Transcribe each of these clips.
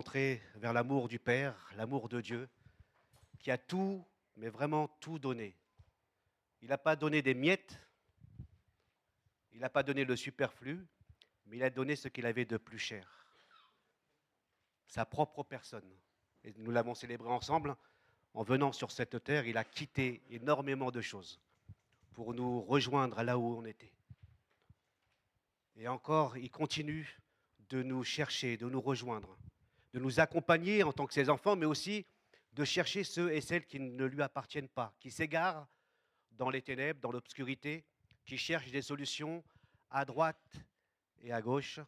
Entrer vers l'amour du Père, l'amour de Dieu, qui a tout, mais vraiment tout donné. Il n'a pas donné des miettes, il n'a pas donné le superflu, mais il a donné ce qu'il avait de plus cher, sa propre personne. Et nous l'avons célébré ensemble. En venant sur cette terre, il a quitté énormément de choses pour nous rejoindre là où on était. Et encore, il continue de nous chercher, de nous rejoindre, de nous accompagner en tant que ses enfants, mais aussi de chercher ceux et celles qui ne lui appartiennent pas, qui s'égarent dans les ténèbres, dans l'obscurité, qui cherchent des solutions à droite et à gauche.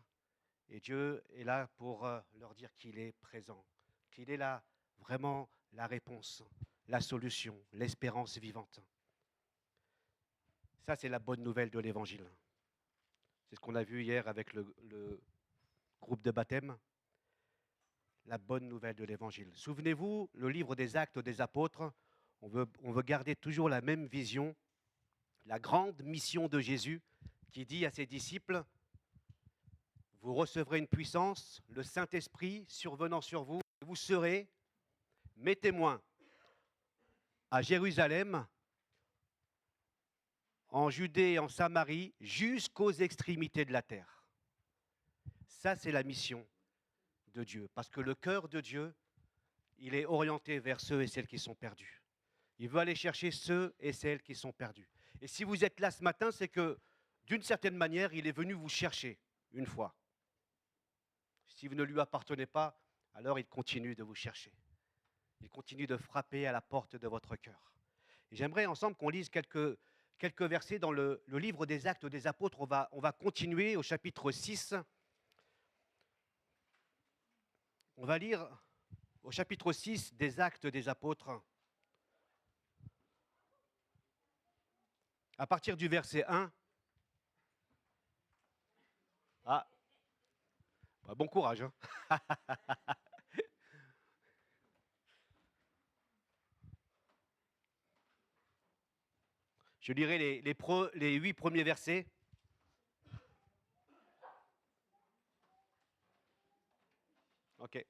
Et Dieu est là pour leur dire qu'il est présent, qu'il est là vraiment la réponse, la solution, l'espérance vivante. Ça, c'est la bonne nouvelle de l'Évangile. C'est ce qu'on a vu hier avec le groupe de baptême. La bonne nouvelle de l'Évangile. Souvenez-vous, le livre des Actes des Apôtres, on veut garder toujours la même vision, la grande mission de Jésus qui dit à ses disciples, vous recevrez une puissance, le Saint-Esprit survenant sur vous, et vous serez mes témoins à Jérusalem, en Judée et en Samarie, jusqu'aux extrémités de la terre. Ça, c'est la mission de Dieu, parce que le cœur de Dieu, il est orienté vers ceux et celles qui sont perdus. Il veut aller chercher ceux et celles qui sont perdus. Et si vous êtes là ce matin, c'est que, d'une certaine manière, il est venu vous chercher une fois. Si vous ne lui appartenez pas, alors il continue de vous chercher. Il continue de frapper à la porte de votre cœur. Et j'aimerais ensemble qu'on lise quelques versets dans le livre des Actes des Apôtres. On va continuer au chapitre 6. On va lire au chapitre 6 des Actes des Apôtres, à partir du verset 1. Ah, bah, bon courage. Hein. Je lirai les 8 premiers versets. Ok,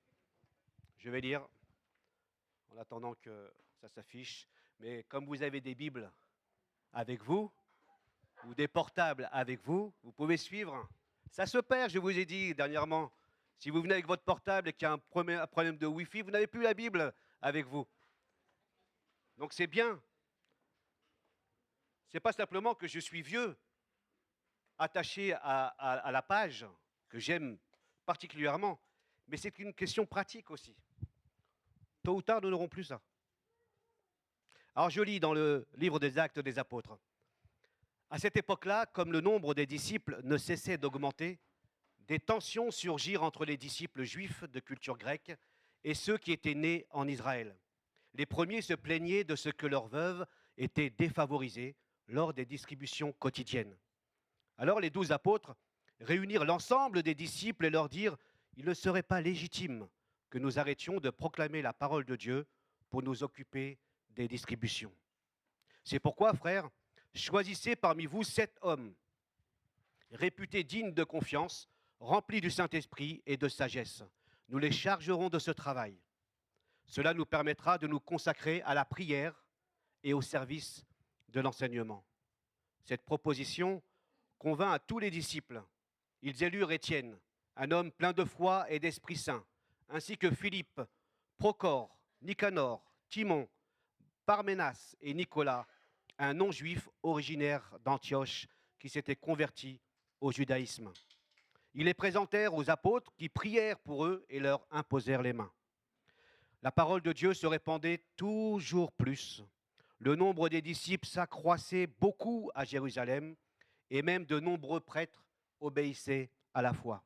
je vais lire en attendant que ça s'affiche. Mais comme vous avez des Bibles avec vous, ou des portables avec vous, vous pouvez suivre. Ça se perd, je vous ai dit dernièrement. Si vous venez avec votre portable et qu'il y a un problème de Wi-Fi, vous n'avez plus la Bible avec vous. Donc c'est bien. C'est pas simplement que je suis vieux, attaché à la page, que j'aime particulièrement, mais c'est une question pratique aussi. Tôt ou tard, nous n'aurons plus ça. Alors je lis dans le livre des Actes des Apôtres. À cette époque-là, comme le nombre des disciples ne cessait d'augmenter, des tensions surgirent entre les disciples juifs de culture grecque et ceux qui étaient nés en Israël. Les premiers se plaignaient de ce que leurs veuves étaient défavorisées lors des distributions quotidiennes. Alors les 12 apôtres réunirent l'ensemble des disciples et leur dirent « Il ne serait pas légitime que nous arrêtions de proclamer la parole de Dieu pour nous occuper des distributions. C'est pourquoi, frères, choisissez parmi vous 7 hommes réputés dignes de confiance, remplis du Saint-Esprit et de sagesse. Nous les chargerons de ce travail. Cela nous permettra de nous consacrer à la prière et au service de l'enseignement. » Cette proposition convint à tous les disciples. Ils élurent Étienne, un homme plein de foi et d'Esprit Saint, ainsi que Philippe, Procore, Nicanor, Timon, Parménas et Nicolas, un non-juif originaire d'Antioche qui s'était converti au judaïsme. Ils les présentèrent aux apôtres qui prièrent pour eux et leur imposèrent les mains. La parole de Dieu se répandait toujours plus. Le nombre des disciples s'accroissait beaucoup à Jérusalem et même de nombreux prêtres obéissaient à la foi.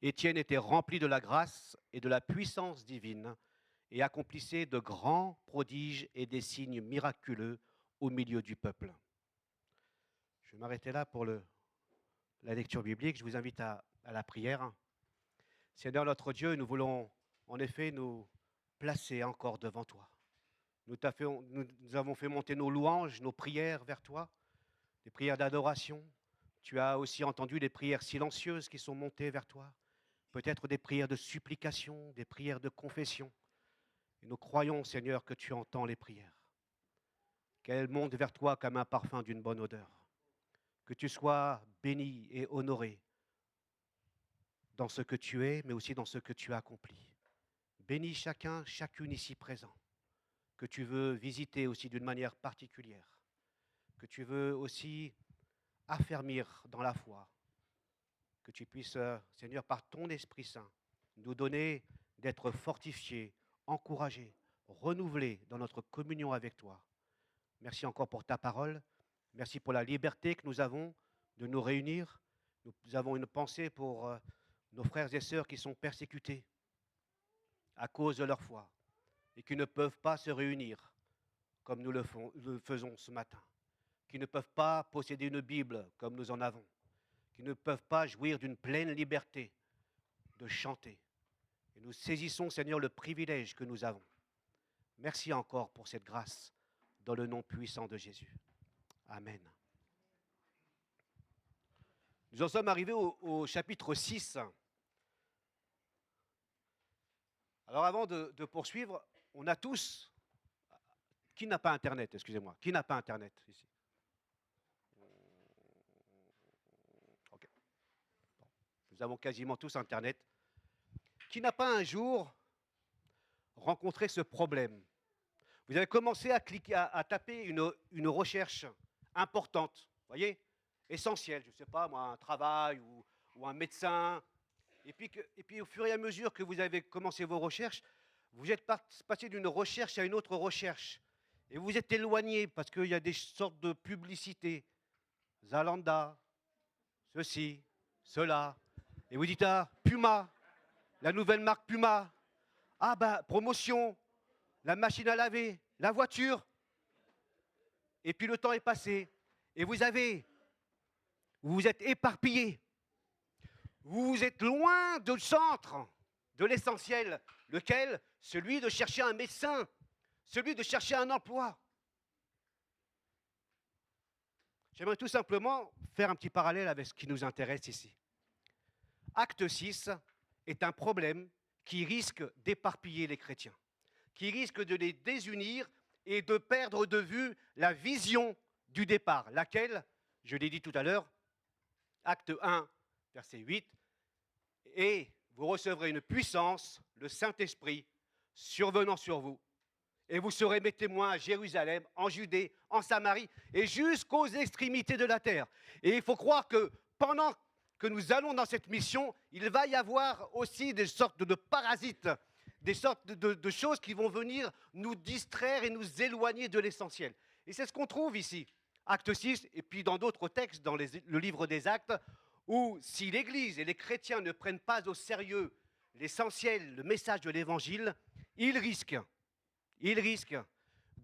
Étienne était rempli de la grâce et de la puissance divine et accomplissait de grands prodiges et des signes miraculeux au milieu du peuple. Je vais m'arrêter là pour la lecture biblique. Je vous invite à la prière. Seigneur notre Dieu, nous voulons en effet nous placer encore devant toi. Nous avons fait monter nos louanges, nos prières vers toi, des prières d'adoration. Tu as aussi entendu les prières silencieuses qui sont montées vers toi. peut-être des prières de supplication, des prières de confession. Et nous croyons, Seigneur, que tu entends les prières, qu'elles montent vers toi comme un parfum d'une bonne odeur. Que tu sois béni et honoré dans ce que tu es, mais aussi dans ce que tu as accompli. Bénis chacun, chacune ici présent, que tu veux visiter aussi d'une manière particulière, que tu veux aussi affermir dans la foi, que tu puisses, Seigneur, par ton Esprit Saint, nous donner d'être fortifiés, encouragés, renouvelés dans notre communion avec toi. Merci encore pour ta parole. Merci pour la liberté que nous avons de nous réunir. Nous avons une pensée pour nos frères et sœurs qui sont persécutés à cause de leur foi et qui ne peuvent pas se réunir comme nous le faisons ce matin, qui ne peuvent pas posséder une Bible comme nous en avons, qui ne peuvent pas jouir d'une pleine liberté de chanter. Et nous saisissons, Seigneur, le privilège que nous avons. Merci encore pour cette grâce, dans le nom puissant de Jésus. Amen. Nous en sommes arrivés au chapitre 6. Alors avant de poursuivre, on a tous... Qui n'a pas Internet, excusez-moi? Qui n'a pas Internet ici? Okay. Bon. Nous avons quasiment tous Internet. Qui n'a pas un jour rencontré ce problème? Vous avez commencé à cliquer, à taper une recherche importante, voyez, essentielle, je ne sais pas moi, un travail ou un médecin. Et puis au fur et à mesure que vous avez commencé vos recherches, vous êtes passé d'une recherche à une autre recherche. Et vous vous êtes éloigné parce qu'il y a des sortes de publicités. Zalanda, ceci, cela. Et vous dites, ah, Puma, la nouvelle marque Puma. Ah ben, promotion, la machine à laver, la voiture. Et puis le temps est passé. Et vous vous êtes éparpillé. Vous êtes loin du centre, de l'essentiel. Lequel? Celui de chercher un médecin. Celui de chercher un emploi. J'aimerais tout simplement faire un petit parallèle avec ce qui nous intéresse ici. Acte 6 est un problème qui risque d'éparpiller les chrétiens, qui risque de les désunir et de perdre de vue la vision du départ, laquelle, je l'ai dit tout à l'heure, acte 1, verset 8, et vous recevrez une puissance, le Saint-Esprit, survenant sur vous. Et vous serez mes témoins à Jérusalem, en Judée, en Samarie et jusqu'aux extrémités de la terre. Et il faut croire que pendant que nous allons dans cette mission, il va y avoir aussi des sortes de parasites, des sortes de choses qui vont venir nous distraire et nous éloigner de l'essentiel. Et c'est ce qu'on trouve ici, Acte 6, et puis dans d'autres textes, dans le livre des Actes, où si l'Église et les chrétiens ne prennent pas au sérieux l'essentiel, le message de l'Évangile, ils risquent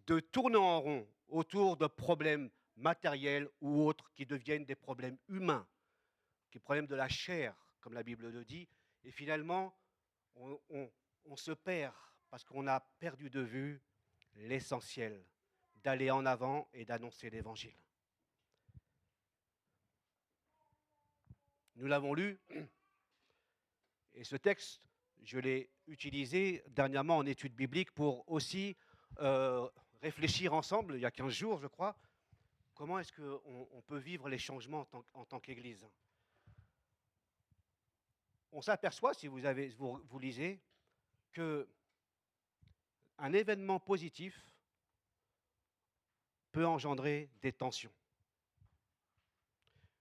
de tourner en rond autour de problèmes matériels ou autres qui deviennent des problèmes humains, des problèmes de la chair, comme la Bible le dit, et finalement, on se perd parce qu'on a perdu de vue l'essentiel, d'aller en avant et d'annoncer l'Évangile. Nous l'avons lu, et ce texte, je l'ai utilisé dernièrement en études bibliques pour aussi réfléchir ensemble, il y a 15 jours, je crois, comment est-ce qu'on peut vivre les changements en tant qu'Église. On s'aperçoit, si vous lisez, qu'un événement positif peut engendrer des tensions.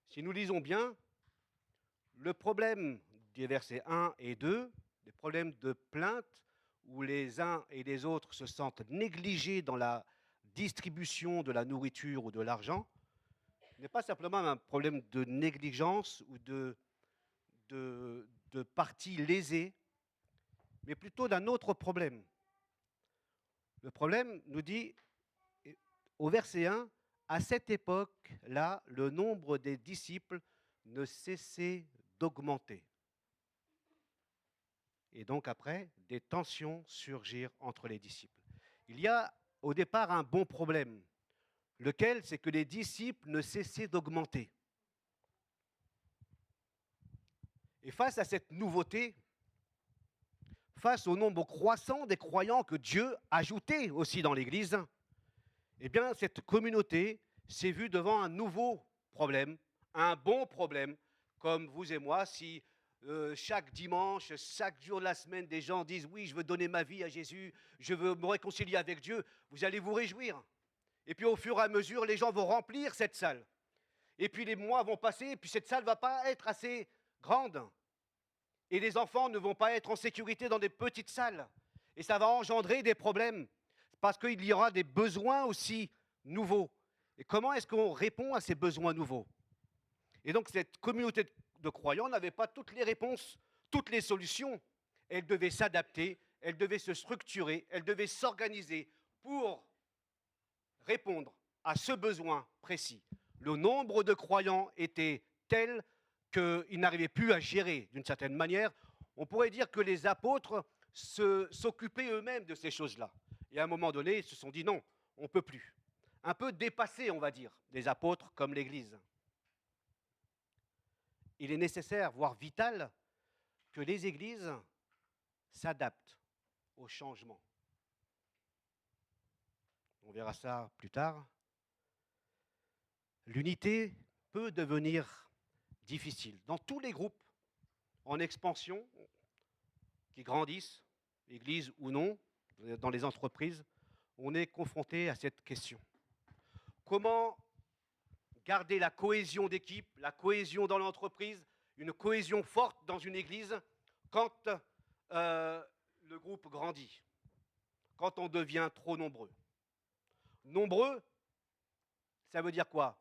Si nous lisons bien, le problème des versets 1 et 2, des problèmes de plainte, où les uns et les autres se sentent négligés dans la distribution de la nourriture ou de l'argent, n'est pas simplement un problème de négligence ou de parties lésées, mais plutôt d'un autre problème. Le problème nous dit, au verset 1, à cette époque-là, le nombre des disciples ne cessait d'augmenter. Et donc après, des tensions surgirent entre les disciples. Il y a au départ un bon problème, lequel c'est que les disciples ne cessaient d'augmenter. Et face à cette nouveauté, face au nombre croissant des croyants que Dieu ajoutait aussi dans l'Église, eh bien, cette communauté s'est vue devant un nouveau problème, un bon problème, comme vous et moi, si chaque dimanche, chaque jour de la semaine, des gens disent « Oui, je veux donner ma vie à Jésus, je veux me réconcilier avec Dieu », vous allez vous réjouir. Et puis au fur et à mesure, les gens vont remplir cette salle. Et puis les mois vont passer, et puis cette salle ne va pas être assez grande. Et les enfants ne vont pas être en sécurité dans des petites salles. Et ça va engendrer des problèmes, parce qu'il y aura des besoins aussi nouveaux. Et comment est-ce qu'on répond à ces besoins nouveaux? Et donc cette communauté de croyants n'avait pas toutes les réponses, toutes les solutions. Elle devait s'adapter, elle devait se structurer, elle devait s'organiser pour répondre à ce besoin précis. Le nombre de croyants était tel qu'ils n'arrivaient plus à gérer d'une certaine manière. On pourrait dire que les apôtres s'occupaient eux-mêmes de ces choses-là. Et à un moment donné, ils se sont dit non, on ne peut plus. Un peu dépassés, on va dire, les apôtres comme l'Église. Il est nécessaire, voire vital, que les églises s'adaptent au changement. On verra ça plus tard. L'unité peut devenir difficile. Dans tous les groupes en expansion, qui grandissent, église ou non, dans les entreprises, on est confronté à cette question. Comment garder la cohésion d'équipe, la cohésion dans l'entreprise, une cohésion forte dans une église quand le groupe grandit, quand on devient trop nombreux. Nombreux, ça veut dire quoi?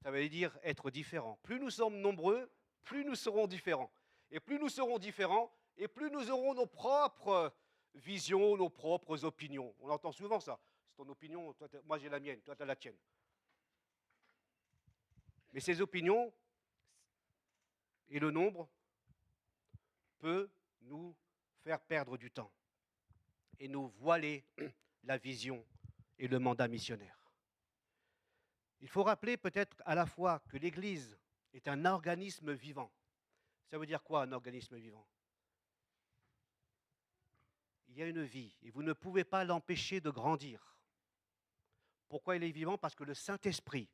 Ça veut dire être différent. Plus nous sommes nombreux, plus nous serons différents. Et plus nous serons différents, et plus nous aurons nos propres visions, nos propres opinions. On entend souvent ça. C'est ton opinion, toi, moi j'ai la mienne, toi tu as la tienne. Mais ces opinions et le nombre peut nous faire perdre du temps et nous voiler la vision et le mandat missionnaire. Il faut rappeler peut-être à la fois que l'Église est un organisme vivant. Ça veut dire quoi un organisme vivant? Il y a une vie et vous ne pouvez pas l'empêcher de grandir. Pourquoi il est vivant? Parce que le Saint-Esprit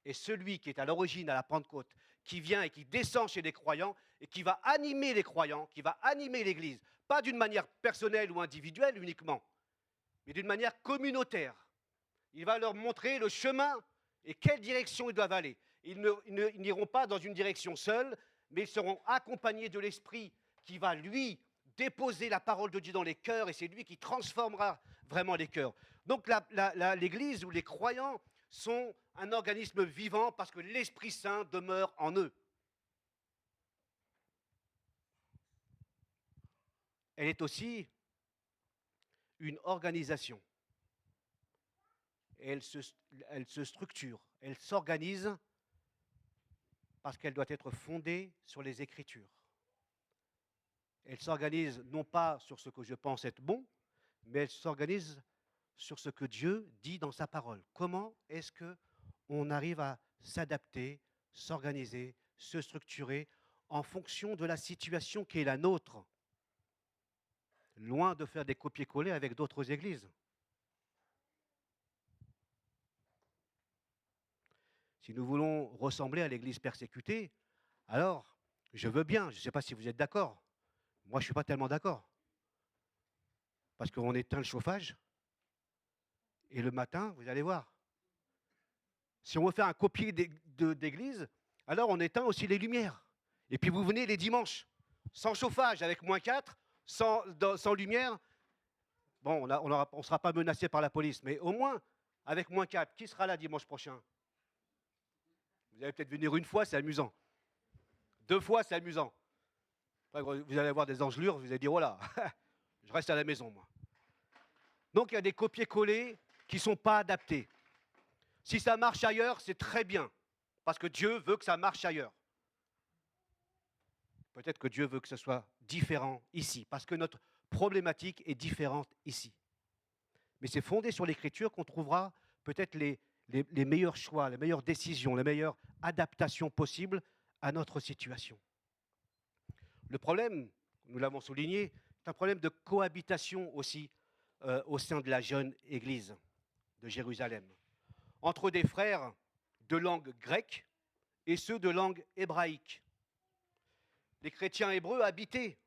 est celui qui est à l'origine à la Pentecôte, qui vient et qui descend chez les croyants et qui va animer les croyants, qui va animer l'Église, pas d'une manière personnelle ou individuelle uniquement, mais d'une manière communautaire. Il va leur montrer le chemin et quelle direction ils doivent aller. Ils n'iront pas dans une direction seule, mais ils seront accompagnés de l'Esprit qui va, lui, déposer la parole de Dieu dans les cœurs, et c'est lui qui transformera vraiment les cœurs. Donc l'Église ou les croyants sont un organisme vivant parce que l'Esprit Saint demeure en eux. Elle est aussi une organisation. Elle se structure, elle s'organise parce qu'elle doit être fondée sur les Écritures. Elle s'organise non pas sur ce que je pense être bon, mais elle s'organise sur ce que Dieu dit dans sa parole. Comment est-ce qu'on arrive à s'adapter, s'organiser, se structurer en fonction de la situation qui est la nôtre, loin de faire des copier-coller avec d'autres églises. Si nous voulons ressembler à l'Église persécutée, alors je veux bien, je ne sais pas si vous êtes d'accord. Moi, je ne suis pas tellement d'accord. Parce qu'on éteint le chauffage, et le matin, vous allez voir. Si on veut faire un copier d'église, alors on éteint aussi les lumières. Et puis vous venez les dimanches, sans chauffage, avec -4, sans lumière. Bon, on ne sera pas menacé par la police, mais au moins, avec -4, qui sera là dimanche prochain? Vous allez peut-être venir une fois, c'est amusant. 2 fois, c'est amusant. Après, vous allez avoir des engelures, vous allez dire, oh là, je reste à la maison, moi. Donc, il y a des copier-coller qui ne sont pas adaptés. Si ça marche ailleurs, c'est très bien, parce que Dieu veut que ça marche ailleurs. Peut-être que Dieu veut que ce soit différent ici, parce que notre problématique est différente ici. Mais c'est fondé sur l'Écriture qu'on trouvera peut-être les meilleurs choix, les meilleures décisions, les meilleures adaptations possibles à notre situation. Le problème, nous l'avons souligné, c'est un problème de cohabitation aussi au sein de la jeune Église de Jérusalem, entre des frères de langue grecque et ceux de langue hébraïque. Les chrétiens hébreux habitaient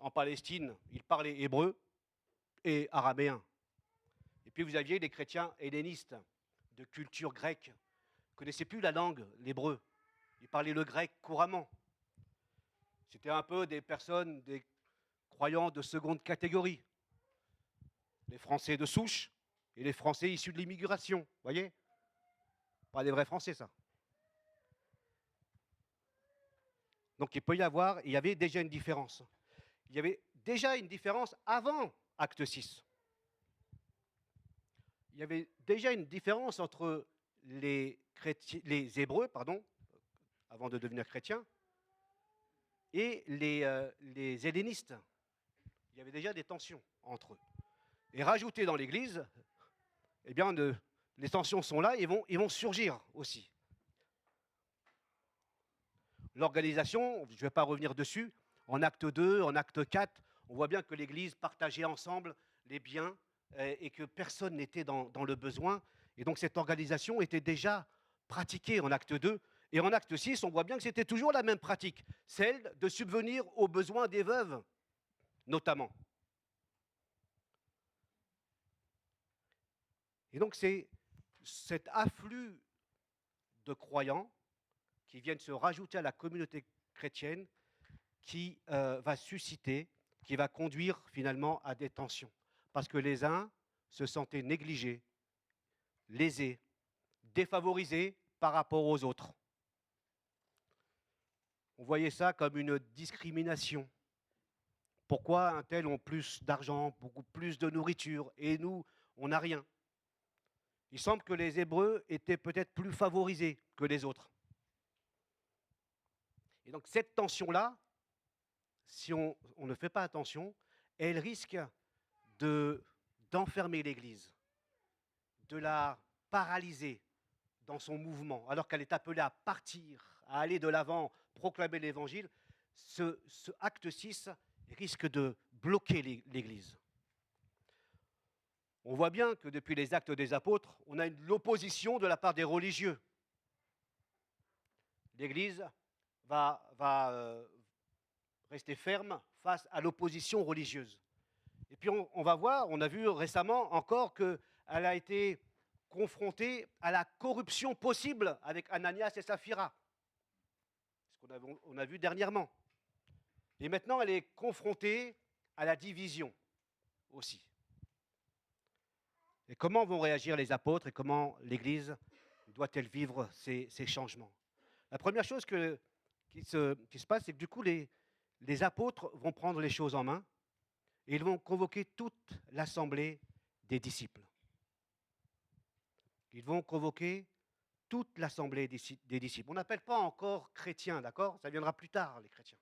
en Palestine, ils parlaient hébreu et araméen. Et puis vous aviez les chrétiens hellénistes de culture grecque, ne connaissaient plus la langue, l'hébreu. Ils parlaient le grec couramment. C'était un peu des personnes, des croyants de seconde catégorie. Les Français de souche et les Français issus de l'immigration, vous voyez? Pas des vrais Français, ça. Donc il y avait déjà une différence. Il y avait déjà une différence avant Acte 6. Il y avait déjà une différence entre les Hébreux, avant de devenir chrétiens, et les hellénistes. Il y avait déjà des tensions entre eux. Et rajouter dans l'Église, eh bien, les tensions sont là et vont surgir aussi. L'organisation, je ne vais pas revenir dessus, en acte 2, en acte 4, on voit bien que l'Église partageait ensemble les biens et que personne n'était dans le besoin. Et donc cette organisation était déjà pratiquée en acte 2. Et en acte 6, on voit bien que c'était toujours la même pratique, celle de subvenir aux besoins des veuves, notamment. Et donc c'est cet afflux de croyants qui viennent se rajouter à la communauté chrétienne qui va susciter, qui va conduire finalement à des tensions. Parce que les uns se sentaient négligés, lésés, défavorisés par rapport aux autres. On voyait ça comme une discrimination. Pourquoi un tel ont plus d'argent, beaucoup plus de nourriture, et nous, on n'a rien? Il semble que les Hébreux étaient peut-être plus favorisés que les autres. Et donc cette tension-là, si on ne fait pas attention, elle risque d'enfermer l'Église, de la paralyser dans son mouvement, alors qu'elle est appelée à partir, à aller de l'avant, proclamer l'Évangile. Ce acte 6 risque de bloquer l'Église. On voit bien que depuis les actes des apôtres, on a l'opposition de la part des religieux. L'Église va rester ferme face à l'opposition religieuse. Et puis on va voir, on a vu récemment encore qu'elle a été confrontée à la corruption possible avec Ananias et Saphira. C'est ce qu'on a vu dernièrement. Et maintenant, elle est confrontée à la division aussi. Et comment vont réagir les apôtres et comment l'Église doit-elle vivre ces changements? La première chose qui se passe, c'est que du coup, les apôtres vont prendre les choses en main et ils vont convoquer toute l'assemblée des disciples. Ils vont convoquer toute l'assemblée des disciples. On n'appelle pas encore chrétiens, d'accord? Ça viendra plus tard, les chrétiens.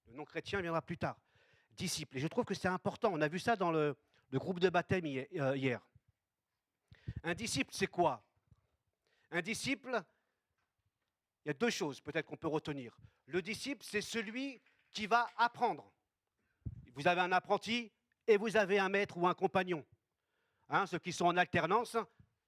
Le nom chrétien viendra plus tard. Disciples. Et je trouve que c'est important. On a vu ça dans le groupe de baptême hier. Un disciple, c'est quoi? Un disciple, il y a deux choses peut-être qu'on peut retenir. Le disciple, c'est celui qui va apprendre. Vous avez un apprenti et vous avez un maître ou un compagnon. Ceux qui sont en alternance,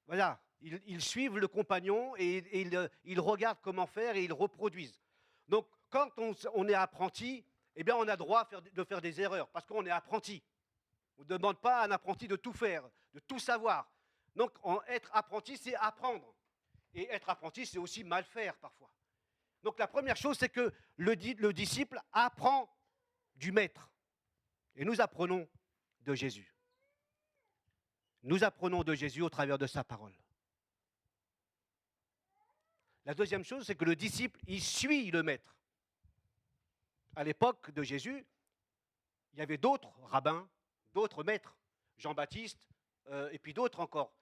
voilà, ils suivent le compagnon et ils regardent comment faire et ils reproduisent. Donc, quand on est apprenti, eh bien, on a droit de faire des erreurs parce qu'on est apprenti. On ne demande pas à un apprenti de tout faire, de tout savoir. Donc, être apprenti, c'est apprendre. Et être apprenti, c'est aussi mal faire parfois. Donc, la première chose, c'est que le disciple apprend du maître. Et nous apprenons de Jésus. Nous apprenons de Jésus au travers de sa parole. La deuxième chose, c'est que le disciple, il suit le maître. À l'époque de Jésus, il y avait d'autres rabbins, d'autres maîtres, Jean-Baptiste, et puis d'autres encore.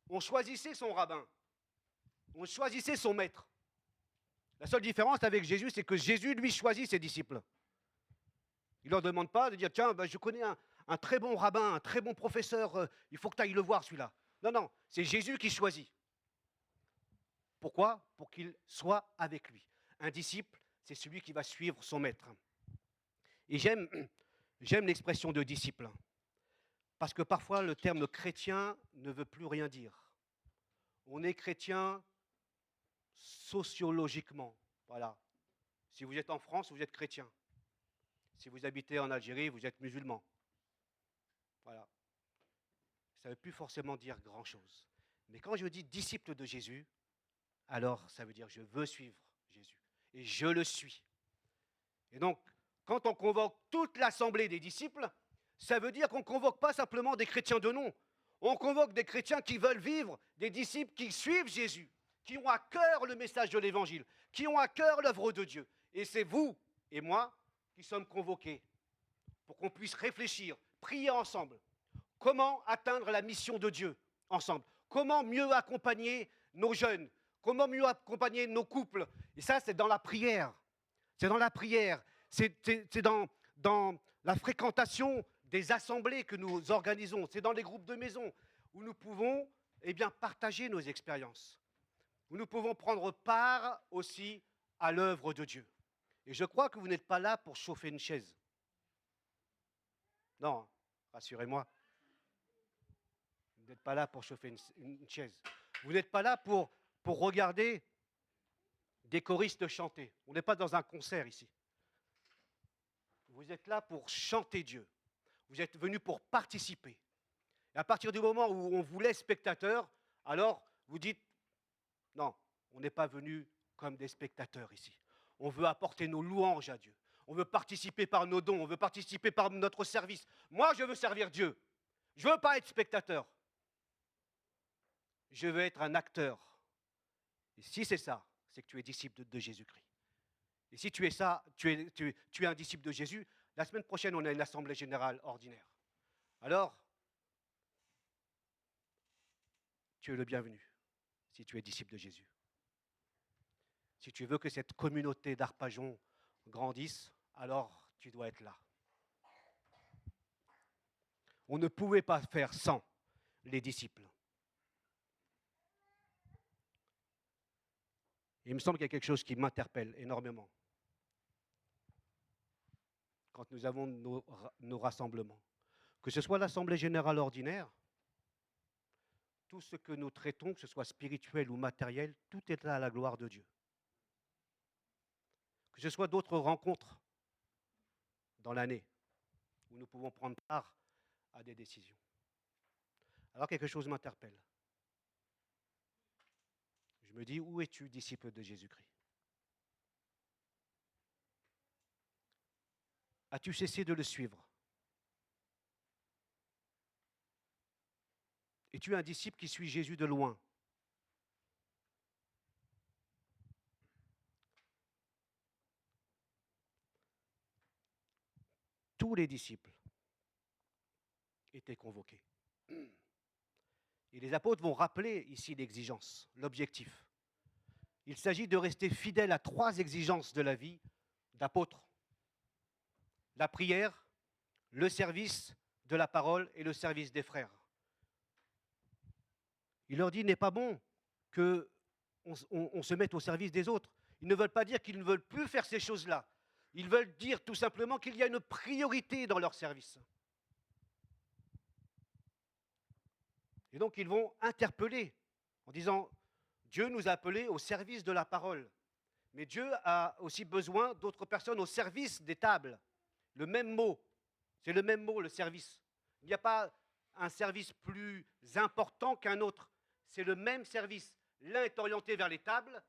On choisissait son rabbin, on choisissait son maître. La seule différence avec Jésus, c'est que Jésus, lui, choisit ses disciples. Il ne leur demande pas de dire, tiens, je connais un très bon rabbin, un très bon professeur, il faut que tu ailles le voir celui-là. Non, c'est Jésus qui choisit. Pourquoi? Pour qu'il soit avec lui. Un disciple, c'est celui qui va suivre son maître. Et j'aime l'expression de disciple, parce que parfois le terme chrétien ne veut plus rien dire. On est chrétien sociologiquement, voilà. Si vous êtes en France, vous êtes chrétien. Si vous habitez en Algérie, vous êtes musulman. Voilà. Ça ne veut plus forcément dire grand-chose. Mais quand je dis disciple de Jésus, alors ça veut dire je veux suivre Jésus. Et je le suis. Et donc, quand on convoque toute l'assemblée des disciples, ça veut dire qu'on ne convoque pas simplement des chrétiens de nom. On convoque des chrétiens qui veulent vivre, des disciples qui suivent Jésus, qui ont à cœur le message de l'Évangile, qui ont à cœur l'œuvre de Dieu. Et c'est vous et moi qui sommes convoqués pour qu'on puisse réfléchir, prier ensemble. Comment atteindre la mission de Dieu ensemble? Comment mieux accompagner nos jeunes? Comment mieux accompagner nos couples? Et ça, c'est dans la prière. C'est dans la prière. C'est dans la fréquentation des assemblées que nous organisons. C'est dans les groupes de maison où nous pouvons partager nos expériences. Où nous pouvons prendre part aussi à l'œuvre de Dieu. Et je crois que vous n'êtes pas là pour chauffer une chaise. Non, rassurez-moi. Vous n'êtes pas là pour chauffer une chaise. Vous n'êtes pas là pour regarder des choristes chanter. On n'est pas dans un concert ici. Vous êtes là pour chanter Dieu. Vous êtes venus pour participer. Et à partir du moment où on vous laisse spectateur, alors vous dites, non, on n'est pas venu comme des spectateurs ici. On veut apporter nos louanges à Dieu. On veut participer par nos dons, on veut participer par notre service. Moi, je veux servir Dieu. Je ne veux pas être spectateur. Je veux être un acteur. Et si c'est ça, c'est que tu es disciple de Jésus-Christ. Et si tu es ça, tu es un disciple de Jésus, la semaine prochaine, on a une assemblée générale ordinaire. Alors, tu es le bienvenu si tu es disciple de Jésus. Si tu veux que cette communauté d'Arpajon grandisse, alors tu dois être là. On ne pouvait pas faire sans les disciples. Il me semble qu'il y a quelque chose qui m'interpelle énormément quand nous avons nos rassemblements. Que ce soit l'Assemblée générale ordinaire, tout ce que nous traitons, que ce soit spirituel ou matériel, tout est à la gloire de Dieu. Que ce soit d'autres rencontres dans l'année où nous pouvons prendre part à des décisions. Alors quelque chose m'interpelle. Je me dis, où es-tu, disciple de Jésus-Christ? As-tu cessé de le suivre? Es-tu un disciple qui suit Jésus de loin? Tous les disciples étaient convoqués. Et les apôtres vont rappeler ici l'exigence, l'objectif. Il s'agit de rester fidèle à 3 exigences de la vie d'apôtre. La prière, le service de la parole et le service des frères. Il leur dit, il n'est pas bon qu'on se mette au service des autres. Ils ne veulent pas dire qu'ils ne veulent plus faire ces choses-là. Ils veulent dire tout simplement qu'il y a une priorité dans leur service. Et donc ils vont interpeller en disant, Dieu nous a appelés au service de la parole. Mais Dieu a aussi besoin d'autres personnes au service des tables. Le même mot, c'est le même mot, le service. Il n'y a pas un service plus important qu'un autre. C'est le même service. L'un est orienté vers les tables,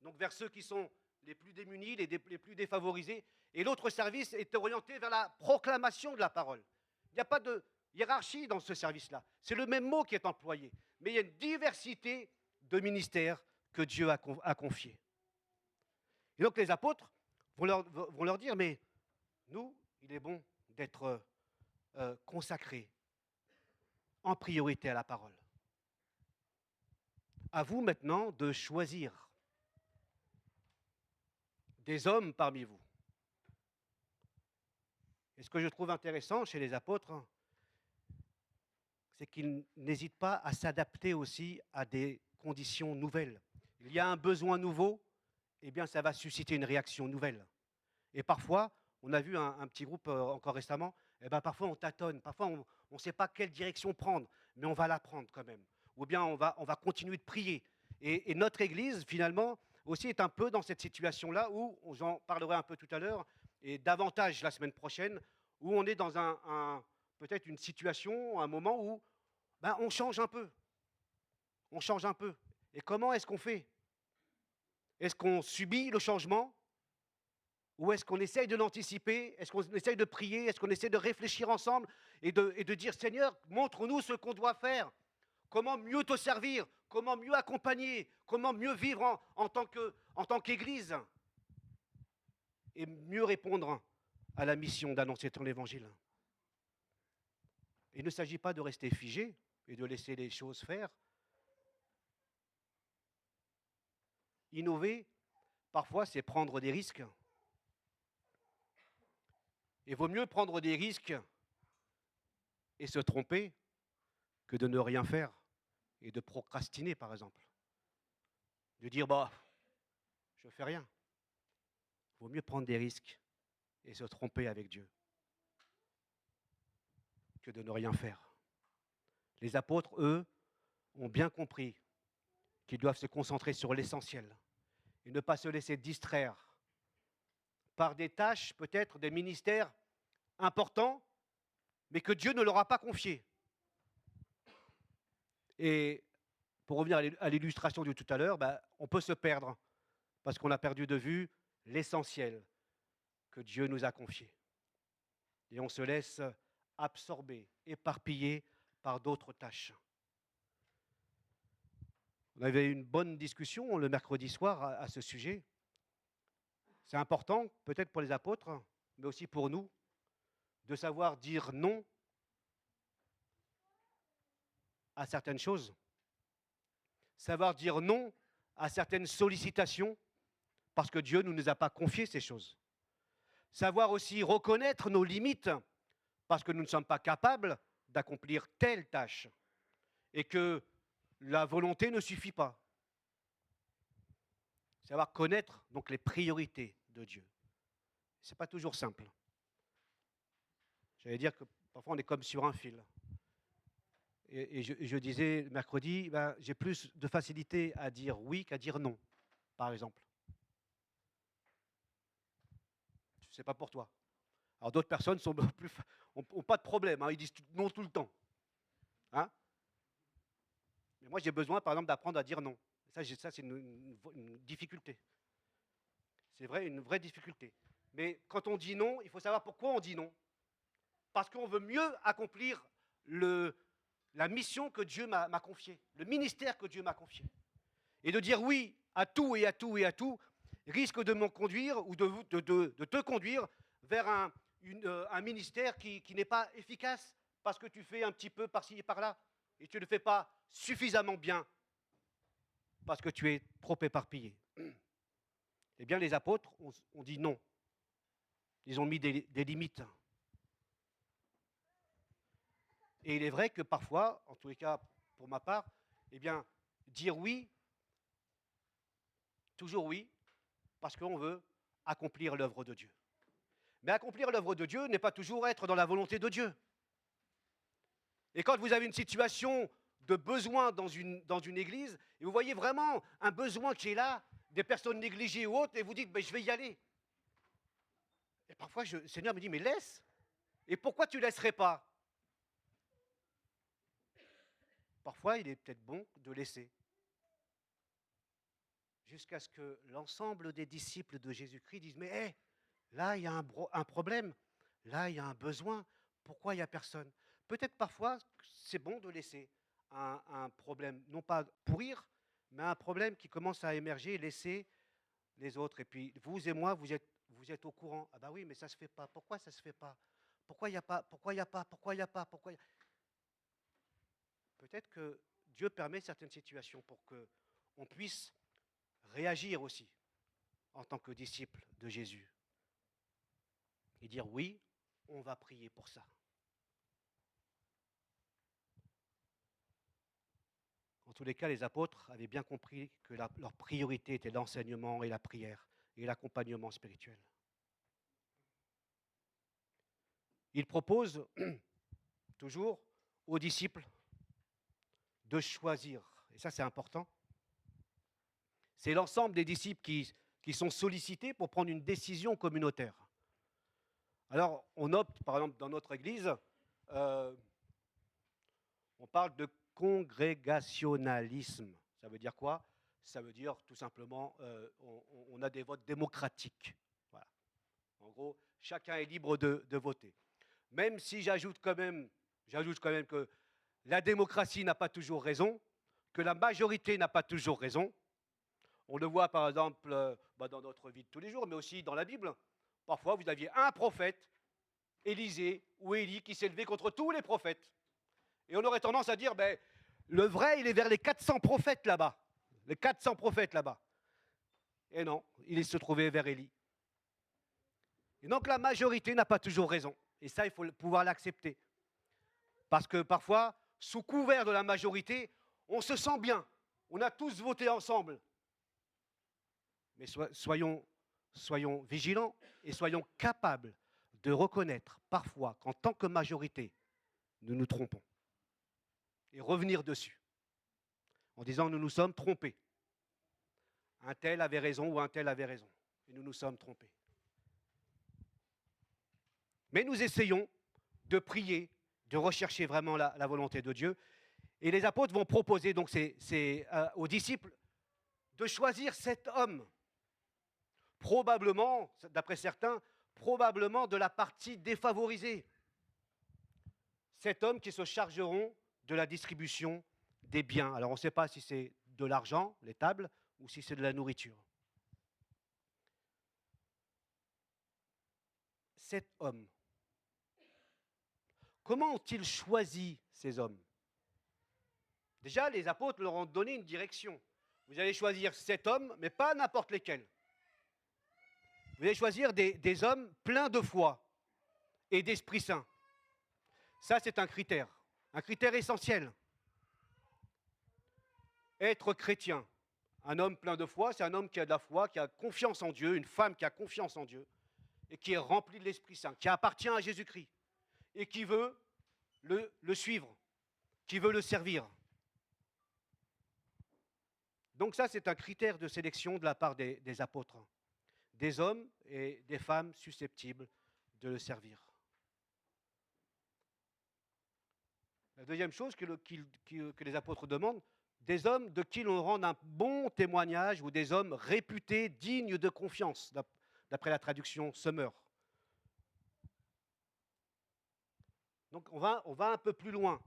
donc vers ceux qui sont les plus démunis, les plus défavorisés, et l'autre service est orienté vers la proclamation de la parole. Il n'y a pas de hiérarchie dans ce service-là. C'est le même mot qui est employé, mais il y a une diversité de ministères que Dieu a confiés. Et donc les apôtres vont leur dire, mais nous, il est bon d'être consacrés en priorité à la parole. À vous maintenant de choisir des hommes parmi vous. Et ce que je trouve intéressant chez les apôtres, c'est qu'ils n'hésitent pas à s'adapter aussi à des conditions nouvelles. il y a un besoin nouveau, eh bien, ça va susciter une réaction nouvelle. Et parfois, on a vu un petit groupe encore récemment, eh ben, parfois on tâtonne, parfois on ne sait pas quelle direction prendre, mais on va la prendre quand même. Ou bien on va continuer de prier. Et notre Église, finalement, aussi est un peu dans cette situation-là où, j'en parlerai un peu tout à l'heure, et davantage la semaine prochaine, où on est dans peut-être une situation, un moment où ben, on change un peu. On change un peu. Et comment est-ce qu'on fait? Est-ce qu'on subit le changement? Ou est-ce qu'on essaye de l'anticiper? Est-ce qu'on essaye de prier? Est-ce qu'on essaie de réfléchir ensemble et de dire, Seigneur, montre-nous ce qu'on doit faire. Comment mieux te servir? Comment mieux accompagner? Comment mieux vivre en tant qu'Église? Et mieux répondre à la mission d'annoncer ton évangile. Il ne s'agit pas de rester figé et de laisser les choses faire. Innover, parfois, c'est prendre des risques. Il vaut mieux prendre des risques et se tromper que de ne rien faire et de procrastiner, par exemple. De dire, bah, je ne fais rien. Il vaut mieux prendre des risques et se tromper avec Dieu que de ne rien faire. Les apôtres, eux, ont bien compris qu'ils doivent se concentrer sur l'essentiel et ne pas se laisser distraire par des tâches, peut-être des ministères importants, mais que Dieu ne leur a pas confiés. Et pour revenir à l'illustration de tout à l'heure, ben, on peut se perdre parce qu'on a perdu de vue l'essentiel que Dieu nous a confié. Et on se laisse absorber, éparpiller par d'autres tâches. On avait une bonne discussion le mercredi soir à ce sujet. C'est important, peut-être pour les apôtres, mais aussi pour nous, de savoir dire non à certaines choses, savoir dire non à certaines sollicitations, parce que Dieu ne nous a pas confié ces choses. Savoir aussi reconnaître nos limites, parce que nous ne sommes pas capables d'accomplir telle tâche, et que la volonté ne suffit pas. Savoir connaître donc les priorités de Dieu. Ce n'est pas toujours simple. J'allais dire que parfois on est comme sur un fil. Et je disais mercredi, ben, j'ai plus de facilité à dire oui qu'à dire non, par exemple. Ce n'est pas pour toi. Alors d'autres personnes n'ont pas de problème, hein, ils disent non tout le temps. Hein? Mais moi j'ai besoin par exemple d'apprendre à dire non. Ça c'est une difficulté. C'est vrai, une vraie difficulté. Mais quand on dit non, il faut savoir pourquoi on dit non. Parce qu'on veut mieux accomplir la mission que Dieu m'a confiée, le ministère que Dieu m'a confié. Et de dire oui à tout et à tout et à tout risque de me conduire ou de te conduire vers un ministère qui n'est pas efficace parce que tu fais un petit peu par-ci et par-là et tu ne le fais pas suffisamment bien parce que tu es trop éparpillé. Eh bien, les apôtres ont dit non. Ils ont mis des limites. Et il est vrai que parfois, en tous les cas pour ma part, eh bien, dire oui, toujours oui, parce qu'on veut accomplir l'œuvre de Dieu. Mais accomplir l'œuvre de Dieu n'est pas toujours être dans la volonté de Dieu. Et quand vous avez une situation de besoin dans une église, et vous voyez vraiment un besoin qui est là, des personnes négligées ou autres, et vous dites, ben, je vais y aller. Et parfois, le Seigneur me dit, mais laisse. Et pourquoi tu ne laisserais pas? Parfois, il est peut-être bon de laisser. Jusqu'à ce que l'ensemble des disciples de Jésus-Christ disent, mais hey, là, il y a un problème. Là, il y a un besoin. Pourquoi il n'y a personne? Peut-être parfois, c'est bon de laisser un problème, non pas pourrir, mais un problème qui commence à émerger et laisser les autres. Et puis, vous et moi, vous êtes au courant. Ah ben oui, mais ça ne se fait pas. Pourquoi ça ne se fait pas? Pourquoi il n'y a pas? Pourquoi il n'y a pas? Pourquoi il n'y a pas? Peut-être que Dieu permet certaines situations pour qu'on puisse réagir aussi en tant que disciple de Jésus. Et dire oui, on va prier pour ça. tous les cas, les apôtres avaient bien compris que leur priorité était l'enseignement et la prière et l'accompagnement spirituel. Ils proposent toujours aux disciples de choisir. Et ça, c'est important. C'est l'ensemble des disciples qui sont sollicités pour prendre une décision communautaire. Alors, on opte, par exemple, dans notre Église, on parle de congrégationalisme. Ça veut dire quoi? Ça veut dire tout simplement, on a des votes démocratiques. Voilà. En gros, chacun est libre de voter. Même si j'ajoute quand même que la démocratie n'a pas toujours raison, que la majorité n'a pas toujours raison. On le voit par exemple dans notre vie de tous les jours, mais aussi dans la Bible. Parfois, vous aviez un prophète, Élisée ou Élie, qui s'est levé contre tous les prophètes. Et on aurait tendance à dire, ben, le vrai, il est vers les 400 prophètes là-bas. Les 400 prophètes là-bas. Et non, il se trouvait vers Élie. Et donc la majorité n'a pas toujours raison. Et ça, il faut pouvoir l'accepter. Parce que parfois, sous couvert de la majorité, on se sent bien. On a tous voté ensemble. Mais soyons vigilants et soyons capables de reconnaître parfois qu'en tant que majorité, nous nous trompons. Et revenir dessus. En disant, nous nous sommes trompés. Un tel avait raison ou un tel avait raison. Et nous nous sommes trompés. Mais nous essayons de prier, de rechercher vraiment la volonté de Dieu. Et les apôtres vont proposer donc aux disciples de choisir cet homme, probablement, d'après certains, probablement de la partie défavorisée. Cet homme qui se chargeront de la distribution des biens. Alors on ne sait pas si c'est de l'argent, les tables, ou si c'est de la nourriture. Cet homme, comment ont-ils choisi ces hommes? Déjà, les apôtres leur ont donné une direction. Vous allez choisir cet homme, mais pas n'importe lesquels. Vous allez choisir des hommes pleins de foi et d'Esprit Saint. Ça, c'est un critère essentiel. Être chrétien, un homme plein de foi, c'est un homme qui a de la foi, qui a confiance en Dieu, une femme qui a confiance en Dieu, et qui est remplie de l'Esprit Saint, qui appartient à Jésus-Christ, et qui veut le suivre, qui veut le servir. Donc ça, c'est un critère de sélection de la part des apôtres. Des hommes et des femmes susceptibles de le servir. La deuxième chose que les apôtres demandent, des hommes de qui l'on rende un bon témoignage ou des hommes réputés, dignes de confiance, d'après la traduction Summer. Donc on va un peu plus loin.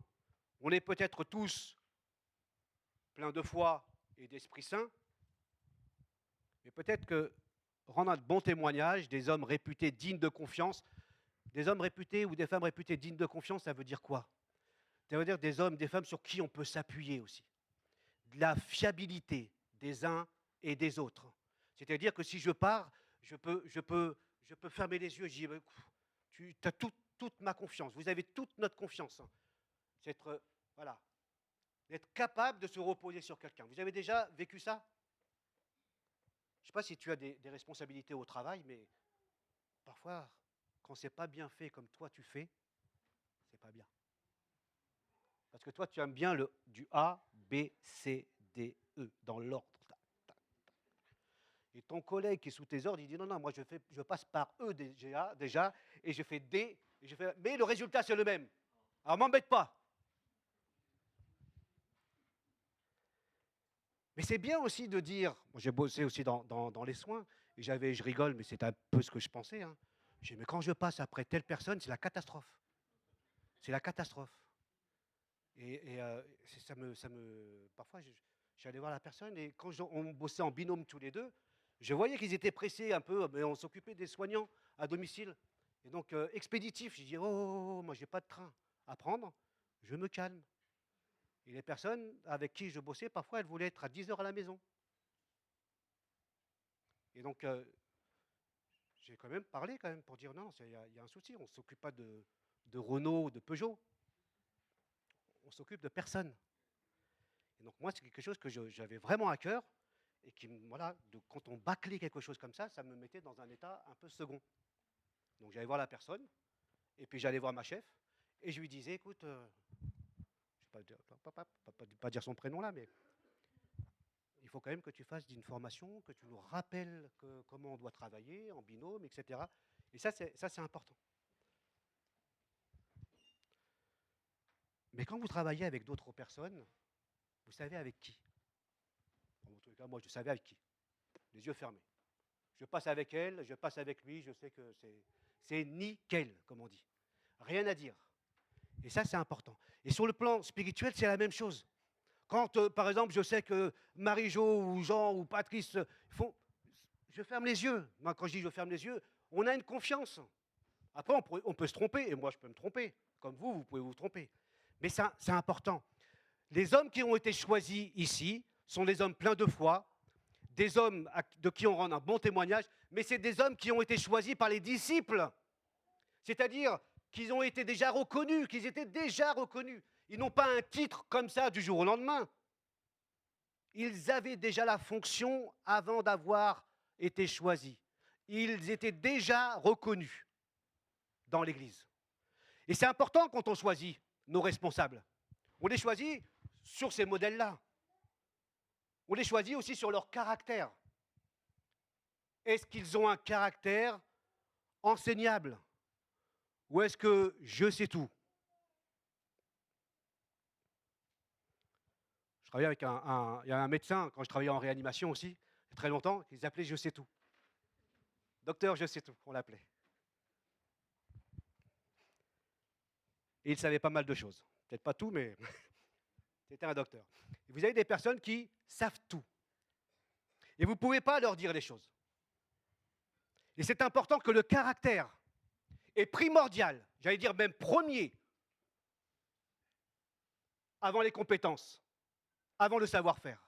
On est peut-être tous pleins de foi et d'Esprit Saint, mais peut-être que rendre un bon témoignage, des hommes réputés dignes de confiance, des hommes réputés ou des femmes réputées dignes de confiance, ça veut dire quoi? Ça veut dire des hommes, des femmes sur qui on peut s'appuyer aussi. De la fiabilité des uns et des autres. C'est-à-dire que si je pars, je peux fermer les yeux et dire, tu as toute ma confiance, vous avez toute notre confiance. C'est d'être capable de se reposer sur quelqu'un. Vous avez déjà vécu ça? Je ne sais pas si tu as des responsabilités au travail, mais parfois, quand ce n'est pas bien fait comme toi tu fais, c'est pas bien. Parce que toi, tu aimes bien du A, B, C, D, E, dans l'ordre. Et ton collègue qui est sous tes ordres, il dit non, moi je passe par E déjà, et je fais D, mais le résultat c'est le même. Alors m'embête pas. Mais c'est bien aussi de dire, moi j'ai bossé aussi dans les soins, et je rigole, mais c'est un peu ce que je pensais. Hein. Mais quand je passe après telle personne, c'est la catastrophe. C'est la catastrophe. Et parfois, je suis allé voir la personne, et quand on bossait en binôme tous les deux, je voyais qu'ils étaient pressés un peu, mais on s'occupait des soignants à domicile. Et donc, expéditif, je dis, oh, moi, je n'ai pas de train à prendre, je me calme. Et les personnes avec qui je bossais, parfois, elles voulaient être à 10 heures à la maison. Et donc, j'ai quand même parlé pour dire, non, il y a un souci, on ne s'occupe pas de Renault ou de Peugeot. On s'occupe de personne. Et donc moi, c'est quelque chose que j'avais vraiment à cœur, et qui, voilà, quand on bâclait quelque chose comme ça me mettait dans un état un peu second. Donc j'allais voir la personne, et puis j'allais voir ma chef, et je lui disais, écoute, je ne vais pas dire son prénom là, mais il faut quand même que tu fasses d'une formation, que tu nous rappelles comment on doit travailler en binôme, etc. Et ça, c'est important. Mais quand vous travaillez avec d'autres personnes, vous savez avec qui. En tout cas, moi, je savais avec qui. Les yeux fermés. Je passe avec elle, je passe avec lui, je sais que c'est nickel, comme on dit. Rien à dire. Et ça, c'est important. Et sur le plan spirituel, c'est la même chose. Quand, par exemple, je sais que Marie-Jo ou Jean ou Patrice font... Je ferme les yeux. Moi, quand je dis je ferme les yeux, on a une confiance. Après, on peut se tromper, et moi, je peux me tromper. Comme vous pouvez vous tromper. Mais ça, c'est important. Les hommes qui ont été choisis ici sont des hommes pleins de foi, des hommes de qui on rend un bon témoignage, mais c'est des hommes qui ont été choisis par les disciples. C'est-à-dire qu'ils ont été déjà reconnus, qu'ils étaient déjà reconnus. Ils n'ont pas un titre comme ça du jour au lendemain. Ils avaient déjà la fonction avant d'avoir été choisis. Ils étaient déjà reconnus dans l'Église. Et c'est important quand on choisit nos responsables. On les choisit sur ces modèles-là. On les choisit aussi sur leur caractère. Est-ce qu'ils ont un caractère enseignable? Ou est-ce que je sais tout? Je travaillais avec il y a un médecin, quand je travaillais en réanimation aussi, il y a très longtemps, qui s'appelait Je sais tout. Docteur Je sais tout, on l'appelait. Et il savait pas mal de choses. Peut-être pas tout, mais c'était un docteur. Et vous avez des personnes qui savent tout. Et vous ne pouvez pas leur dire les choses. Et c'est important que le caractère est primordial, j'allais dire même premier, avant les compétences, avant le savoir-faire.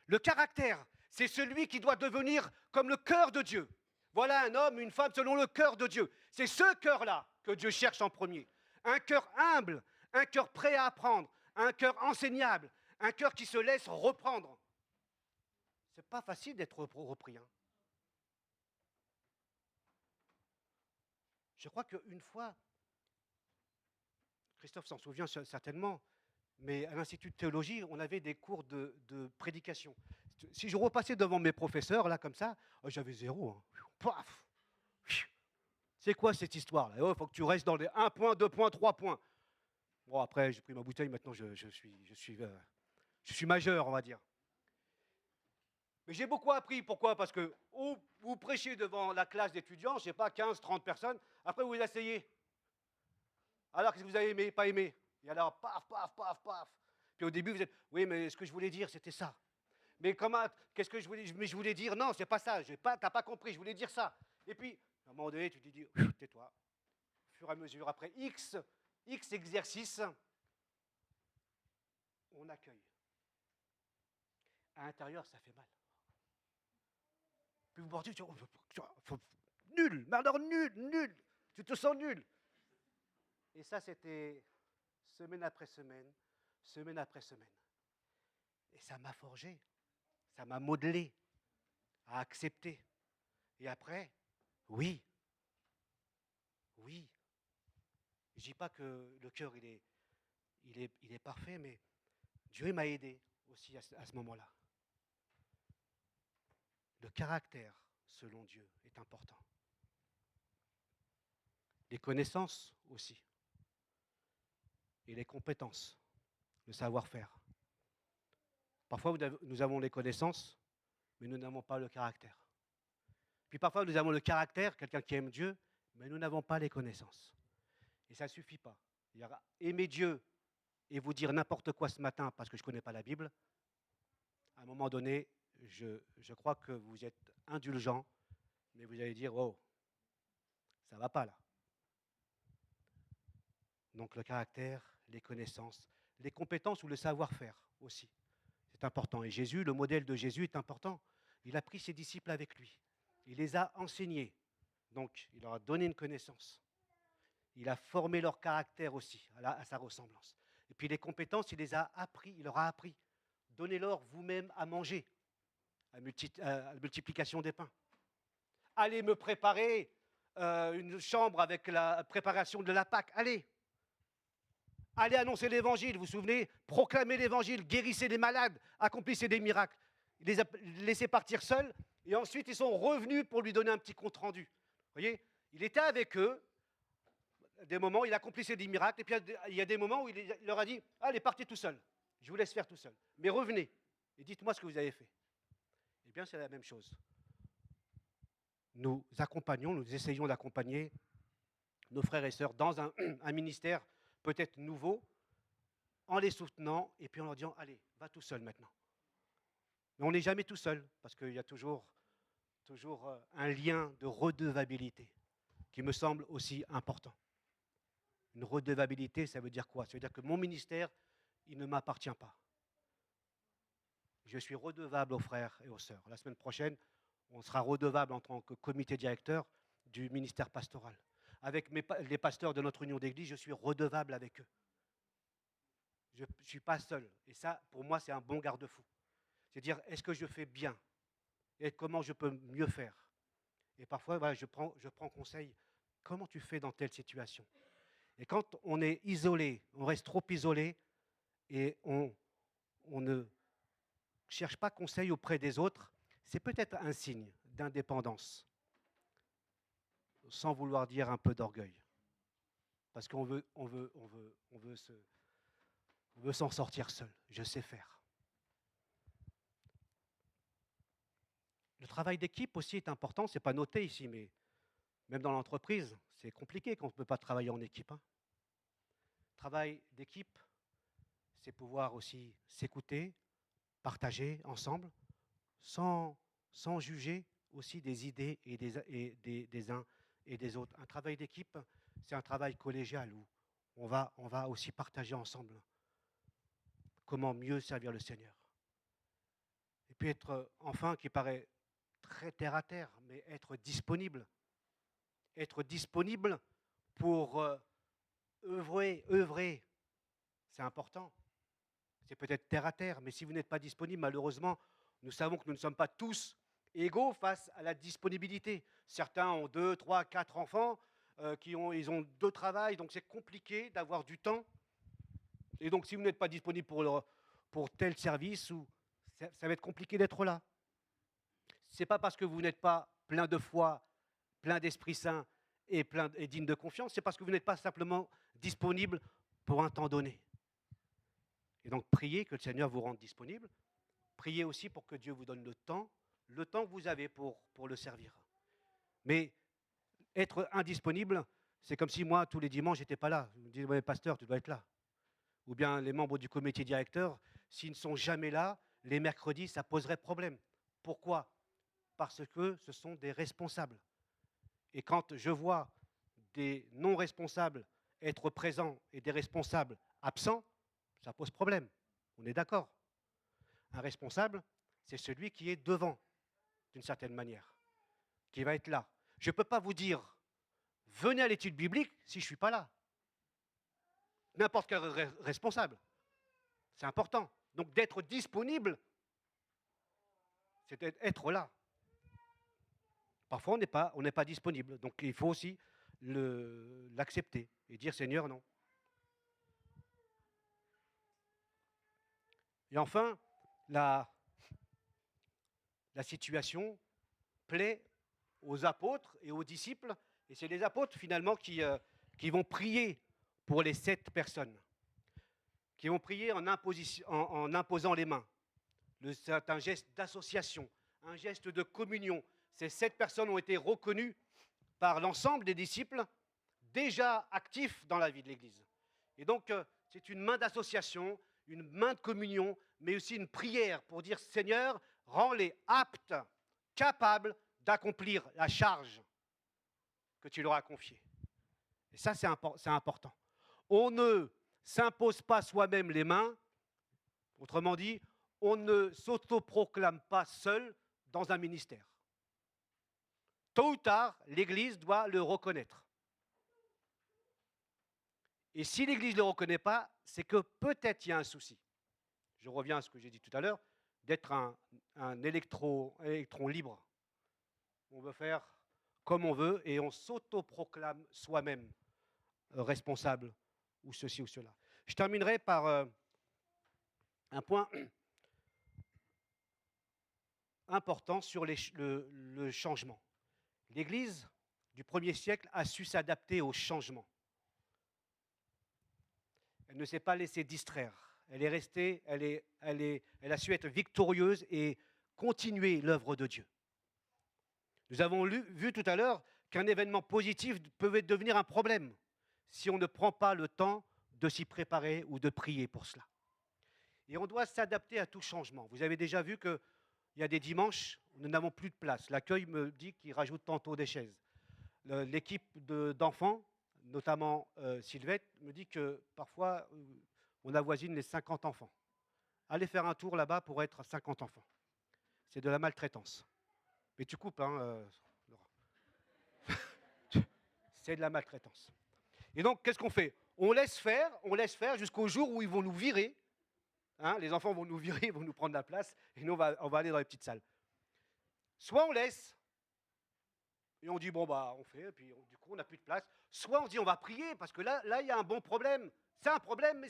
Le caractère, c'est celui qui doit devenir comme le cœur de Dieu. Voilà un homme, une femme selon le cœur de Dieu. C'est ce cœur-là que Dieu cherche en premier. Un cœur humble, un cœur prêt à apprendre, un cœur enseignable, un cœur qui se laisse reprendre. C'est pas facile d'être repris. Hein. Je crois qu'une fois, Christophe s'en souvient certainement, mais à l'Institut de théologie, on avait des cours de prédication. Si je repassais devant mes professeurs, là, comme ça, j'avais 0. Hein. Paf. C'est quoi cette histoire-là? Il faut que tu restes dans les 1 point, 2 points, 3 points. Bon, après, j'ai pris ma bouteille, maintenant je suis majeur, on va dire. Mais j'ai beaucoup appris. Pourquoi? Parce que vous prêchez devant la classe d'étudiants, je ne sais pas, 15, 30 personnes, après vous vous asseyez. Alors, qu'est-ce que vous avez aimé, pas aimé? Et alors, paf, paf, paf, paf. Puis au début, vous êtes, oui, mais ce que je voulais dire, c'était ça. Mais comment, qu'est-ce que je voulais, mais je voulais dire, non, c'est pas ça, tu n'as pas compris, je voulais dire ça. Et puis, à un moment donné, tu te dis, tais-toi. Au fur et à mesure, après X exercices, on accueille. À l'intérieur, ça fait mal. Puis vous partez, nul, mais alors nul, tu te sens nul. Et ça, c'était semaine après semaine, semaine après semaine. Et ça m'a forgé, ça m'a modelé à accepter. Et après, oui. Je ne dis pas que le cœur, il est parfait, mais Dieu m'a aidé aussi à ce moment-là. Le caractère, selon Dieu, est important. Les connaissances aussi. Et les compétences, le savoir-faire. Parfois, nous avons les connaissances, mais nous n'avons pas le caractère. Puis parfois, nous avons le caractère, quelqu'un qui aime Dieu, mais nous n'avons pas les connaissances. Et ça ne suffit pas. Aimer Dieu et vous dire n'importe quoi ce matin parce que je ne connais pas la Bible, à un moment donné, je crois que vous êtes indulgent, mais vous allez dire, oh, ça ne va pas là. Donc le caractère, les connaissances, les compétences ou le savoir-faire aussi. C'est important. Et Jésus, le modèle de Jésus est important. Il a pris ses disciples avec lui. Il les a enseignés. Donc, il leur a donné une connaissance. Il a formé leur caractère aussi, à sa ressemblance. Et puis les compétences, il les a appris, il leur a appris. donnez-leur vous-même à manger, à la multiplication des pains. Allez me préparer une chambre avec la préparation de la Pâque. Allez annoncer l'évangile, vous vous souvenez? Proclamez l'évangile, guérissez les malades, accomplissez des miracles. Il les a laissés partir seuls, et ensuite ils sont revenus pour lui donner un petit compte-rendu. Vous voyez? Il était avec eux, des moments, il accomplissait des miracles, et puis il y a des moments où il leur a dit, allez, partez tout seul, je vous laisse faire tout seul, mais revenez, et dites-moi ce que vous avez fait. Eh bien, c'est la même chose. Nous accompagnons, nous essayons d'accompagner nos frères et sœurs dans un ministère peut-être nouveau, en les soutenant et puis en leur disant, allez, va tout seul maintenant. Mais on n'est jamais tout seul, parce qu'il y a toujours un lien de redevabilité qui me semble aussi important. Une redevabilité, ça veut dire quoi? Ça veut dire que mon ministère, il ne m'appartient pas. Je suis redevable aux frères et aux sœurs. La semaine prochaine, on sera redevable en tant que comité directeur du ministère pastoral. Avec les pasteurs de notre union d'église, je suis redevable avec eux. Je ne suis pas seul. Et ça, pour moi, c'est un bon garde-fou. C'est dire, est-ce que je fais bien? Et comment je peux mieux faire? Et parfois, voilà, je prends conseil. Comment tu fais dans telle situation? Et quand on est isolé, on reste trop isolé et on ne cherche pas conseil auprès des autres, c'est peut-être un signe d'indépendance, sans vouloir dire un peu d'orgueil. Parce qu'on veut s'en sortir seul. Je sais faire. Le travail d'équipe aussi est important. Ce n'est pas noté ici, mais même dans l'entreprise, c'est compliqué quand on ne peut pas travailler en équipe. Travail d'équipe, c'est pouvoir aussi s'écouter, partager ensemble, sans juger aussi des idées et des uns et des autres. Un travail d'équipe, c'est un travail collégial où on va aussi partager ensemble comment mieux servir le Seigneur. Et puis être, enfin, qui paraît très terre à terre, mais être disponible. Être disponible pour œuvrer, c'est important. C'est peut-être terre à terre, mais si vous n'êtes pas disponible, malheureusement, nous savons que nous ne sommes pas tous égaux face à la disponibilité. Certains ont 2, 3, 4 enfants, ils ont 2 travails, donc c'est compliqué d'avoir du temps. Et donc si vous n'êtes pas disponible pour tel service, ça va être compliqué d'être là. Ce n'est pas parce que vous n'êtes pas plein de foi, plein d'Esprit Saint et digne de confiance, c'est parce que vous n'êtes pas simplement disponible pour un temps donné. Et donc, priez que le Seigneur vous rende disponible. Priez aussi pour que Dieu vous donne le temps que vous avez pour le servir. Mais être indisponible, c'est comme si moi, tous les dimanches, je n'étais pas là. Je me dis, ouais, pasteur, tu dois être là. Ou bien les membres du comité directeur, s'ils ne sont jamais là, les mercredis, ça poserait problème. Pourquoi? Parce que ce sont des responsables. Et quand je vois des non-responsables être présents et des responsables absents, ça pose problème. On est d'accord. Un responsable, c'est celui qui est devant, d'une certaine manière, qui va être là. Je ne peux pas vous dire, venez à l'étude biblique si je ne suis pas là. N'importe quel responsable. C'est important. Donc d'être disponible, c'est être là. Parfois, on n'est pas disponible. Donc il faut aussi l'accepter et dire, Seigneur, non. Et enfin, la situation plaît aux apôtres et aux disciples, et c'est les apôtres finalement qui vont prier pour les 7 personnes, qui vont prier en imposant les mains. C'est un geste d'association, un geste de communion. Ces 7 personnes ont été reconnues par l'ensemble des disciples déjà actifs dans la vie de l'Église. Et donc, c'est une main d'association, une main de communion, mais aussi une prière pour dire, Seigneur, rends-les aptes, capables d'accomplir la charge que tu leur as confiée. Et ça, c'est important. On ne s'impose pas soi-même les mains, autrement dit, on ne s'autoproclame pas seul dans un ministère. Tôt ou tard, l'Église doit le reconnaître. Et si l'Église ne le reconnaît pas, c'est que peut-être il y a un souci. je reviens à ce que j'ai dit tout à l'heure, d'être un électron libre. On veut faire comme on veut et on s'autoproclame soi-même responsable ou ceci ou cela. Je terminerai par un point important sur le changement. L'Église du 1er siècle a su s'adapter au changement. Elle ne s'est pas laissée distraire. Elle est restée, elle a su être victorieuse et continuer l'œuvre de Dieu. Nous avons vu tout à l'heure qu'un événement positif peut devenir un problème si on ne prend pas le temps de s'y préparer ou de prier pour cela. Et on doit s'adapter à tout changement. Vous avez déjà vu qu'il y a des dimanches où nous n'avons plus de place. L'accueil me dit qu'il rajoute tantôt des chaises. L'équipe d'enfants, notamment Sylvette, me dit que parfois on avoisine les 50 enfants. Allez faire un tour là-bas pour être 50 enfants. C'est de la maltraitance. Mais tu coupes, hein, Laura. C'est de la maltraitance. Et donc, qu'est-ce qu'on fait? On laisse faire jusqu'au jour où ils vont nous virer. Hein, les enfants vont nous virer, ils vont nous prendre la place, et nous, on va aller dans les petites salles. Soit on laisse, et on dit, bon, bah, on fait, et puis du coup, on n'a plus de place. Soit on dit, on va prier, parce que là, il y a un bon problème. C'est un problème, mais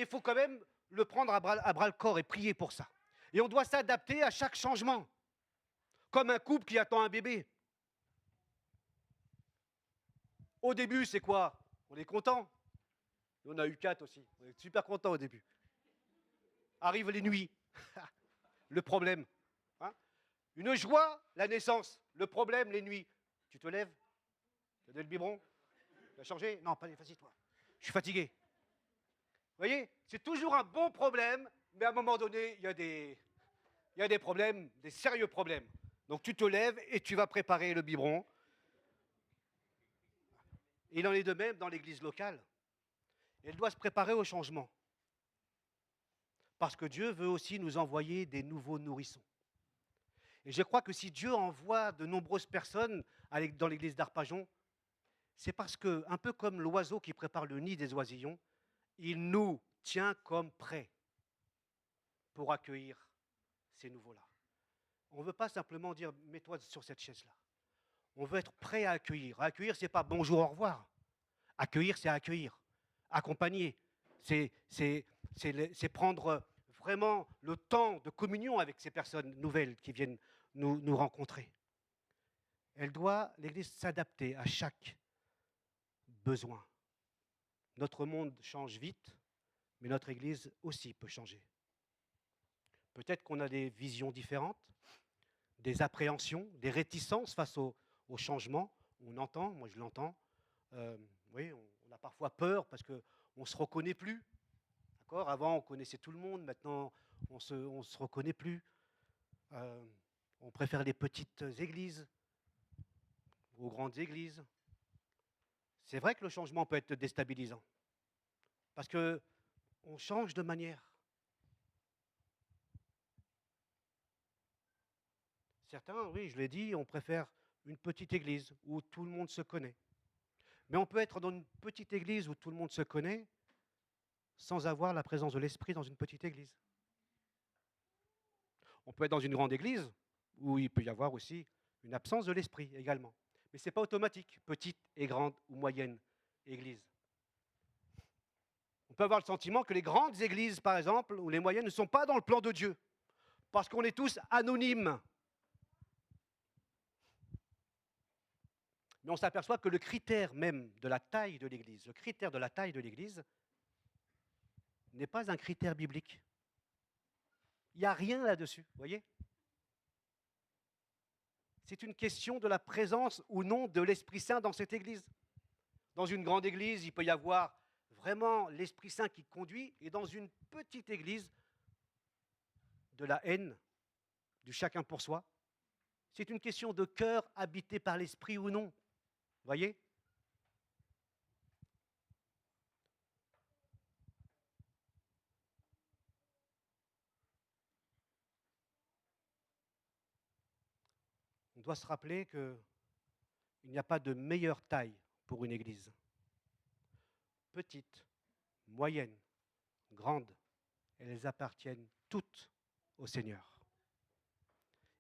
il faut quand même le prendre à bras le corps et prier pour ça. Et on doit s'adapter à chaque changement. Comme un couple qui attend un bébé. Au début, c'est quoi? On est content. On a eu 4 aussi. On est super content au début. Arrivent les nuits. Le problème. Hein? Une joie, la naissance. Le problème, les nuits. Tu te lèves? Tu as donné le biberon? Tu as changé? Non, pas vas-y, toi. Je suis fatigué. Vous voyez? C'est toujours un bon problème, mais à un moment donné, il y a des problèmes, des sérieux problèmes. Donc tu te lèves et tu vas préparer le biberon. Et il en est de même dans l'église locale. Elle doit se préparer au changement. Parce que Dieu veut aussi nous envoyer des nouveaux nourrissons. Et je crois que si Dieu envoie de nombreuses personnes dans l'église d'Arpajon, c'est parce que, un peu comme l'oiseau qui prépare le nid des oisillons, il nous tient comme prêts pour accueillir ces nouveaux-là. On ne veut pas simplement dire « mets-toi sur cette chaise-là ». On veut être prêt à accueillir. Accueillir, ce n'est pas « bonjour, au revoir ». Accueillir, c'est accueillir. Accompagner, c'est prendre vraiment le temps de communion avec ces personnes nouvelles qui viennent nous rencontrer. L'Église s'adapter à chaque besoin. Notre monde change vite, mais notre Église aussi peut changer. Peut-être qu'on a des visions différentes, des appréhensions, des réticences face au changement. On entend, moi je l'entends, oui, on a parfois peur parce qu'on ne se reconnaît plus. D'accord ? Avant, on connaissait tout le monde, maintenant, on ne se reconnaît plus. On préfère les petites églises aux grandes églises. C'est vrai que le changement peut être déstabilisant parce qu'on change de manière. Certains, oui, je l'ai dit, on préfère une petite église où tout le monde se connaît. Mais on peut être dans une petite église où tout le monde se connaît sans avoir la présence de l'esprit dans une petite église. On peut être dans une grande église où il peut y avoir aussi une absence de l'esprit également. Mais ce n'est pas automatique, petite et grande ou moyenne église. On peut avoir le sentiment que les grandes églises, par exemple, ou les moyennes, ne sont pas dans le plan de Dieu, parce qu'on est tous anonymes. Mais on s'aperçoit que le critère même de la taille de l'église, le critère de la taille de l'église, n'est pas un critère biblique. Il n'y a rien là-dessus, vous voyez ? C'est une question de la présence ou non de l'Esprit Saint dans cette église. Dans une grande église, il peut y avoir vraiment l'Esprit Saint qui conduit, et dans une petite église, de la haine, du chacun pour soi. C'est une question de cœur habité par l'Esprit ou non. Vous voyez ? On doit se rappeler qu'il n'y a pas de meilleure taille pour une église. Petite, moyenne, grande, elles appartiennent toutes au Seigneur.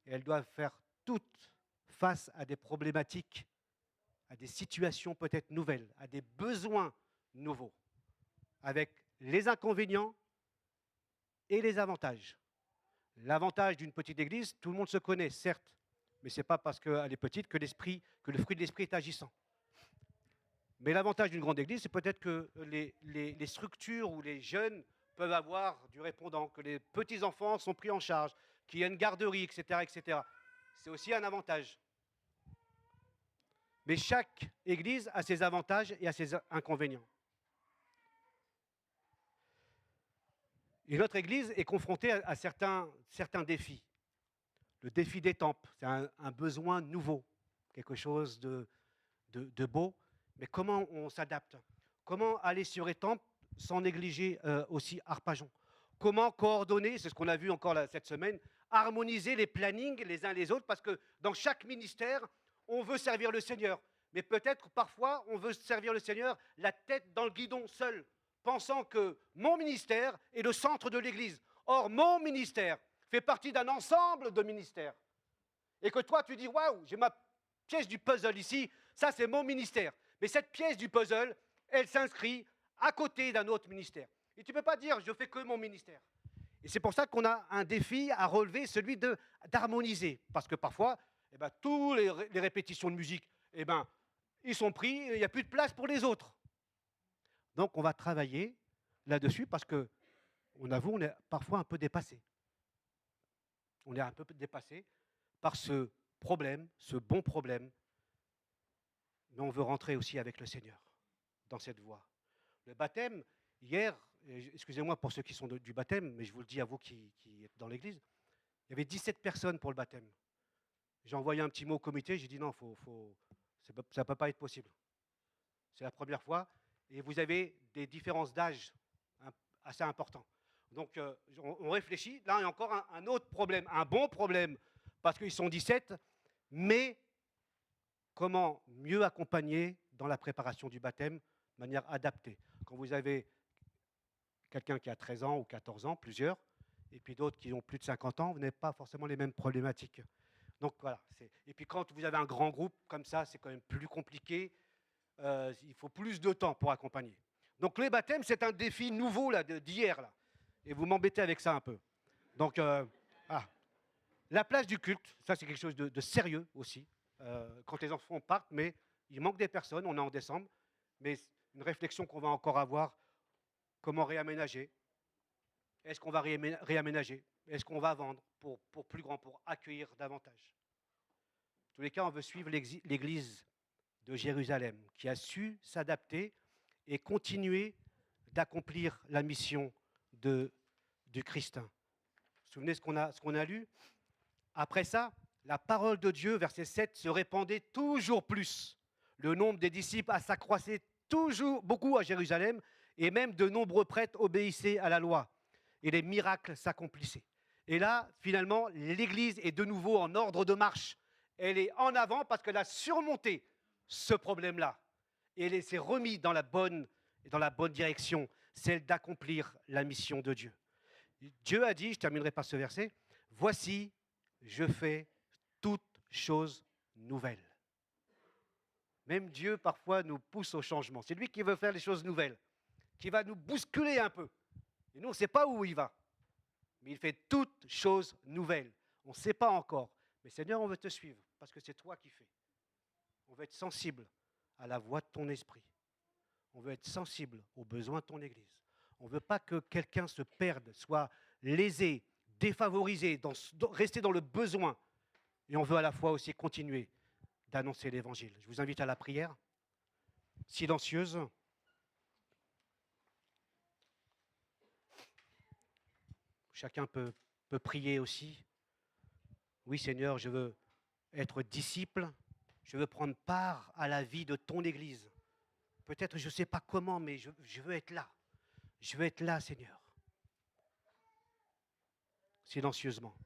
Et elles doivent faire toutes face à des problématiques, à des situations peut-être nouvelles, à des besoins nouveaux, avec les inconvénients et les avantages. L'avantage d'une petite église, tout le monde se connaît, certes, mais ce n'est pas parce qu'elle est petite que le fruit de l'esprit est agissant. Mais l'avantage d'une grande église, c'est peut-être que les structures où les jeunes peuvent avoir du répondant, que les petits-enfants sont pris en charge, qu'il y a une garderie, etc., etc. C'est aussi un avantage. Mais chaque église a ses avantages et a ses inconvénients. Et notre église est confrontée à certains défis. Le défi d'Étampes, c'est un besoin nouveau, quelque chose de beau. Mais comment on s'adapte? Comment aller sur Étampes sans négliger aussi Arpajon? Comment coordonner, c'est ce qu'on a vu encore cette semaine, harmoniser les plannings les uns les autres, parce que dans chaque ministère, on veut servir le Seigneur. Mais peut-être parfois, on veut servir le Seigneur la tête dans le guidon seul, pensant que mon ministère est le centre de l'Église. Or, mon ministère fait partie d'un ensemble de ministères. Et que toi, tu dis, waouh, j'ai ma pièce du puzzle ici, ça c'est mon ministère. Mais cette pièce du puzzle, elle s'inscrit à côté d'un autre ministère. Et tu ne peux pas dire, je fais que mon ministère. Et c'est pour ça qu'on a un défi à relever, celui d'harmoniser. Parce que parfois, tous les répétitions de musique, ils sont pris, il n'y a plus de place pour les autres. Donc on va travailler là-dessus parce que, on avoue, on est parfois un peu dépassé. On est un peu dépassé par ce problème, ce bon problème. Mais on veut rentrer aussi avec le Seigneur dans cette voie. Le baptême, hier, excusez-moi pour ceux qui sont du baptême, mais je vous le dis à vous qui êtes dans l'église, il y avait 17 personnes pour le baptême. J'ai envoyé un petit mot au comité, j'ai dit non, ça ne peut pas être possible. C'est la première fois. Et vous avez des différences d'âge assez importantes. Donc, on réfléchit. Là, il y a encore un autre problème, un bon problème, parce qu'ils sont 17, mais comment mieux accompagner dans la préparation du baptême de manière adaptée. Quand vous avez quelqu'un qui a 13 ans ou 14 ans, plusieurs, et puis d'autres qui ont plus de 50 ans, vous n'avez pas forcément les mêmes problématiques. Donc voilà. Et puis quand vous avez un grand groupe comme ça, c'est quand même plus compliqué. Il faut plus de temps pour accompagner. Donc les baptêmes, c'est un défi nouveau d'hier. Là. Et vous m'embêtez avec ça un peu. Donc, la place du culte, ça c'est quelque chose de sérieux aussi. Quand les enfants partent, mais il manque des personnes, on est en décembre, mais une réflexion qu'on va encore avoir, comment réaménager? Est-ce qu'on va réaménager? Est-ce qu'on va vendre pour plus grand, pour accueillir davantage? En tous les cas, on veut suivre l'Église de Jérusalem, qui a su s'adapter et continuer d'accomplir la mission du Christ. Vous vous souvenez ce qu'on a lu? Après ça, la parole de Dieu, verset 7, se répandait toujours plus. Le nombre des disciples s'accroissait toujours beaucoup à Jérusalem, et même de nombreux prêtres obéissaient à la loi. Et les miracles s'accomplissaient. Et là, finalement, l'Église est de nouveau en ordre de marche. Elle est en avant parce qu'elle a surmonté ce problème-là. Et elle s'est remise dans la bonne direction, celle d'accomplir la mission de Dieu. Dieu a dit, je terminerai par ce verset, « Voici, je fais toutes choses nouvelles. » Même Dieu, parfois, nous pousse au changement. C'est lui qui veut faire les choses nouvelles, qui va nous bousculer un peu. Et nous, on ne sait pas où il va. Mais il fait toutes choses nouvelles. On ne sait pas encore. Mais Seigneur, on veut te suivre, parce que c'est toi qui fais. On veut être sensible à la voix de ton esprit. On veut être sensible aux besoins de ton Église. On ne veut pas que quelqu'un se perde, soit lésé, défavorisé, rester dans le besoin. Et on veut à la fois aussi continuer d'annoncer l'Évangile. Je vous invite à la prière silencieuse. Chacun peut prier aussi. Oui, Seigneur, je veux être disciple. Je veux prendre part à la vie de ton Église. Peut-être je ne sais pas comment, mais je veux être là. Je veux être là, Seigneur. Silencieusement.